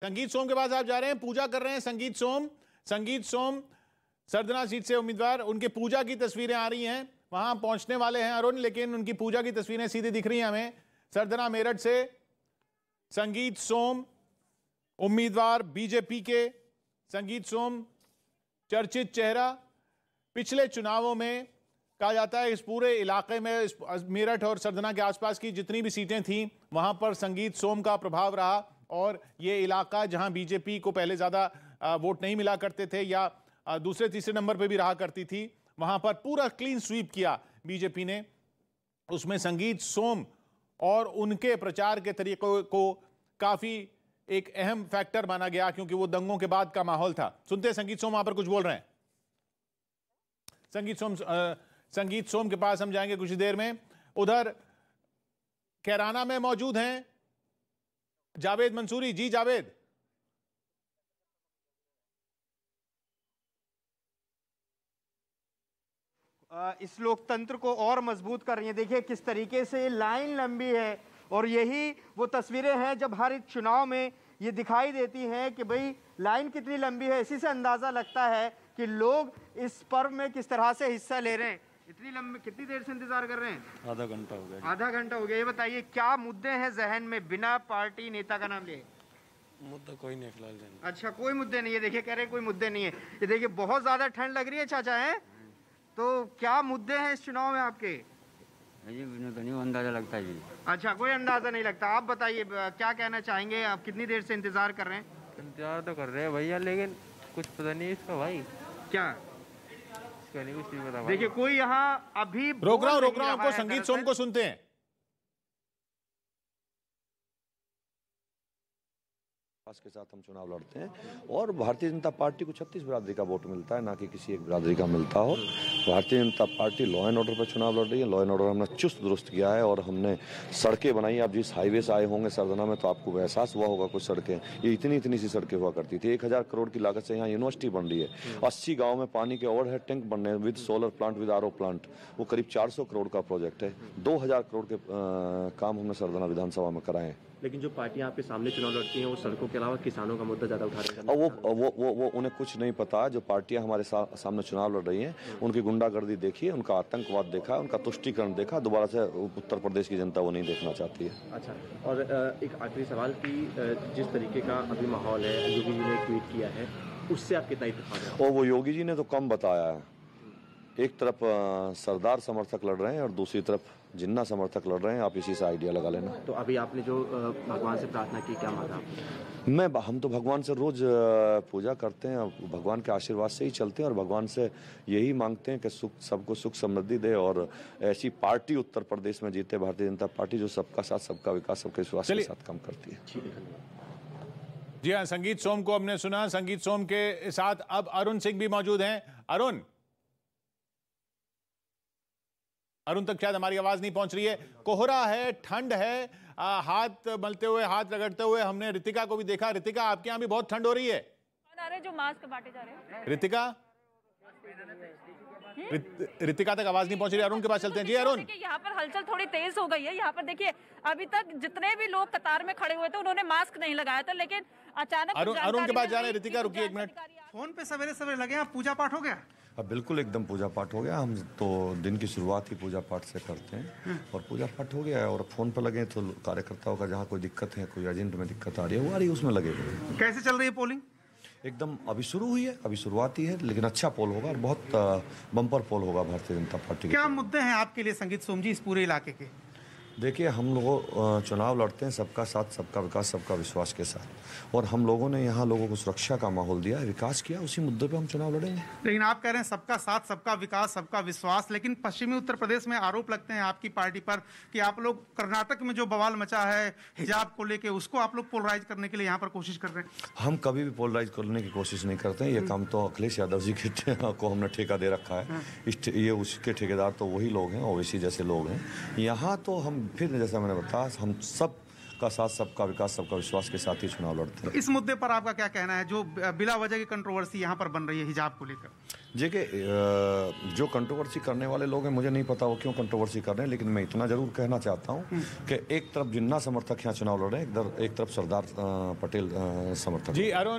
संगीत सोम के पास आप जा रहे हैं, पूजा कर रहे हैं। संगीत सोम सरदना सीट से उम्मीदवार, उनके पूजा की तस्वीरें आ रही हैं, वहां पहुंचने वाले हैं अरुण, लेकिन उनकी पूजा की तस्वीरें सीधी दिख रही हैं हमें। सरदना मेरठ से संगीत सोम उम्मीदवार बीजेपी के। संगीत सोम चर्चित चेहरा, पिछले चुनावों में कहा जाता है इस पूरे इलाके में, इस मेरठ और सरदना के आसपास की जितनी भी सीटें थीं वहां पर संगीत सोम का प्रभाव रहा, और ये इलाका जहां बीजेपी को पहले ज्यादा वोट नहीं मिला करते थे या दूसरे तीसरे नंबर पे भी रहा करती थी, वहां पर पूरा क्लीन स्वीप किया बीजेपी ने। उसमें संगीत सोम और उनके प्रचार के तरीकों को काफी एक अहम फैक्टर माना गया, क्योंकि वो दंगों के बाद का माहौल था। सुनते हैं संगीत सोम वहां पर कुछ बोल रहे हैं। संगीत सोम के पास हम जाएंगे कुछ देर में। उधर कैराना में मौजूद हैं जावेद मंसूरी। जी जावेद। इस लोकतंत्र को और मजबूत कर रही है। देखिए किस तरीके से लाइन लंबी है, और यही वो तस्वीरें हैं जब हर एक चुनाव में ये दिखाई देती हैं कि भाई लाइन कितनी लंबी है। इसी से अंदाजा लगता है कि लोग इस पर्व में किस तरह से हिस्सा ले रहे हैं। इतनी लंबी, कितनी देर से इंतजार कर रहे हैं? आधा घंटा हो गया। आधा घंटा हो गया। ये बताइए क्या मुद्दे हैं जहन में बिना पार्टी नेता का नाम लिए? मुद्दा कोई नहीं फिलहाल। अच्छा, कोई मुद्दे नहीं है। देखिए कह रहे हैं कोई मुद्दे नहीं है। ये देखिए बहुत ज्यादा ठंड लग रही है चाचा, है तो क्या मुद्दे हैं इस चुनाव में आपके? जी तो नहीं अंदाजा लगता है जी। अच्छा, कोई अंदाजा नहीं लगता। आप बताइए क्या कहना चाहेंगे? आप कितनी देर से इंतजार कर रहे हैं? इंतजार तो कर रहे हैं भैया, लेकिन कुछ पता नहीं इसका भाई। क्या इसका नहीं कुछ नहीं पता। देखिए कोई यहाँ अभी रोक रहा हूं आपको। संगीत सोम को सुनते हैं। के साथ हम चुनाव लड़ते हैं और भारतीय जनता पार्टी को 36 बिरादरी का वोट मिलता है, ना कि किसी एक बिरादरी का मिलता हो। Bharatiya Janata party law and order पर चुनाव लड़ रही है। लॉ एंड ऑर्डर हमने चुस्त दुरुस्त किया है और हमने सड़कें बनाई। आप जिस हाईवे से आए होंगे सरदना में तो आपको एहसास हुआ होगा कुछ सड़कें, ये इतनी सी सड़कें हुआ करती थी। 1000 करोड़ की लागत से यहाँ यूनिवर्सिटी बन रही है। 80 गाँव में पानी के ओवरहेड टैंक बन रहे हैं with solar plant, with RO plant. वो करीब 400 करोड़ का प्रोजेक्ट है। 2000 करोड़ के काम हमने सरदना विधानसभा में कराए हैं। लेकिन जो पार्टियां आपके सामने चुनाव लड़ती हैं वो सड़कों के अलावा किसानों का मुद्दा ज्यादा उठा रही हैं। वो उन्हें कुछ नहीं पता। जो पार्टियां हमारे सामने चुनाव लड़ रही हैं उनकी गुंडागर्दी देखिए, उनका आतंकवाद देखा, उनका तुष्टीकरण देखा। दोबारा से उत्तर प्रदेश की जनता वो नहीं देखना चाहती है। अच्छा, और एक आखिरी सवाल की, जिस तरीके का अभी माहौल है, योगी जी ने ट्वीट किया है, उससे आप कितना इत्तेफाक है? और वो योगी जी ने तो कम बताया है। एक तरफ सरदार समर्थक लड़ रहे हैं और दूसरी तरफ जिन्ना समर्थक लड़ रहे हैं। आप इसी से आइडिया लगा लेना। तो अभी आपने जो भगवान से प्रार्थना की, क्या मांगा? हम तो भगवान से रोज पूजा करते हैं, भगवान के आशीर्वाद से ही चलते हैं और भगवान से यही मांगते हैं कि सबको सुख समृद्धि दे और ऐसी पार्टी उत्तर प्रदेश में जीते, भारतीय जनता पार्टी, जो सबका साथ, सबका विकास, सबके विश्वास के साथ काम करती है। जी हाँ, संगीत सोम को हमने सुना। संगीत सोम के साथ अब अरुण सिंह भी मौजूद हैं। अरुण तक शायद हमारी आवाज नहीं पहुंच रही है। कोहरा है, ठंड है, हाथ मलते हुए, हाथ रगड़ते हुए हमने रितिका को भी देखा। रितिका, आपके यहाँ भी बहुत ठंड हो रही है? जो मास्क बांटे जा रहे हैं। रितिका तक आवाज नहीं पहुंच रही। अरुण के पास चलते हैं। जी अरुण। यहाँ पर हलचल थोड़ी तेज हो गई है। यहाँ पर देखिए अभी तक जितने भी लोग कतार में खड़े हुए थे उन्होंने मास्क नहीं लगाया था, लेकिन अचानक अरुण के पास जा रहे हैं। रितिका रुकिए एक मिनट। फोन पे सवेरे सवेरे लगे आप, पूजा पाठ हो गया? अब बिल्कुल एकदम पूजा पाठ हो गया। हम तो दिन की शुरुआत ही पूजा पाठ से करते हैं और पूजा पाठ हो गया है। और फोन पर लगे तो कार्यकर्ताओं का जहाँ कोई दिक्कत है, कोई एजेंट में दिक्कत आ रही है, वो आ रही है, उसमें लगे हुए। कैसे चल रही है पोलिंग? एकदम अभी शुरू हुई है, अभी शुरुआत ही है, लेकिन अच्छा पोल होगा और बहुत बम्पर पोल होगा भारतीय जनता पार्टी के। क्या मुद्दे हैं आपके लिए संगीत सोम जी इस पूरे इलाके के? देखिए, हम लोग चुनाव लड़ते हैं सबका साथ, सबका विकास, सबका विश्वास के साथ, और हम लोगों ने यहाँ लोगों को सुरक्षा का माहौल दिया है, विकास किया, उसी मुद्दे पे हम चुनाव लड़ेंगे। लेकिन आप कह रहे हैं सबका साथ, सबका विकास, सबका विश्वास, लेकिन पश्चिमी उत्तर प्रदेश में आरोप लगते हैं आपकी पार्टी पर कि आप लोग कर्नाटक में जो बवाल मचा है हिजाब को लेके, उसको आप लोग पोलराइज करने के लिए यहाँ पर कोशिश कर रहे हैं। हम कभी भी पोलराइज करने की कोशिश नहीं करते हैं। ये काम तो अखिलेश यादव जी को हमने ठेका दे रखा है। ये उसके ठेकेदार तो वही लोग हैं, ओवैसी जैसे लोग हैं। यहाँ तो हम फिर, जैसा मैंने बताया, हम सब सबका साथ, सबका विकास, सबका विश्वास के साथ ही चुनाव लड़ते हैं। इस मुद्दे पर आपका क्या कहना है, जो बिला वजह की कंट्रोवर्सी यहाँ पर बन रही है हिजाब को लेकर? देखिए, जो कंट्रोवर्सी करने वाले लोग हैं, मुझे नहीं पता वो क्यों कंट्रोवर्सी कर रहे हैं, लेकिन मैं इतना जरूर कहना चाहता हूँ कि एक तरफ जिन्ना समर्थक यहाँ चुनाव लड़ रहे हैं, एक तरफ सरदार पटेल समर्थक। जी अरुण।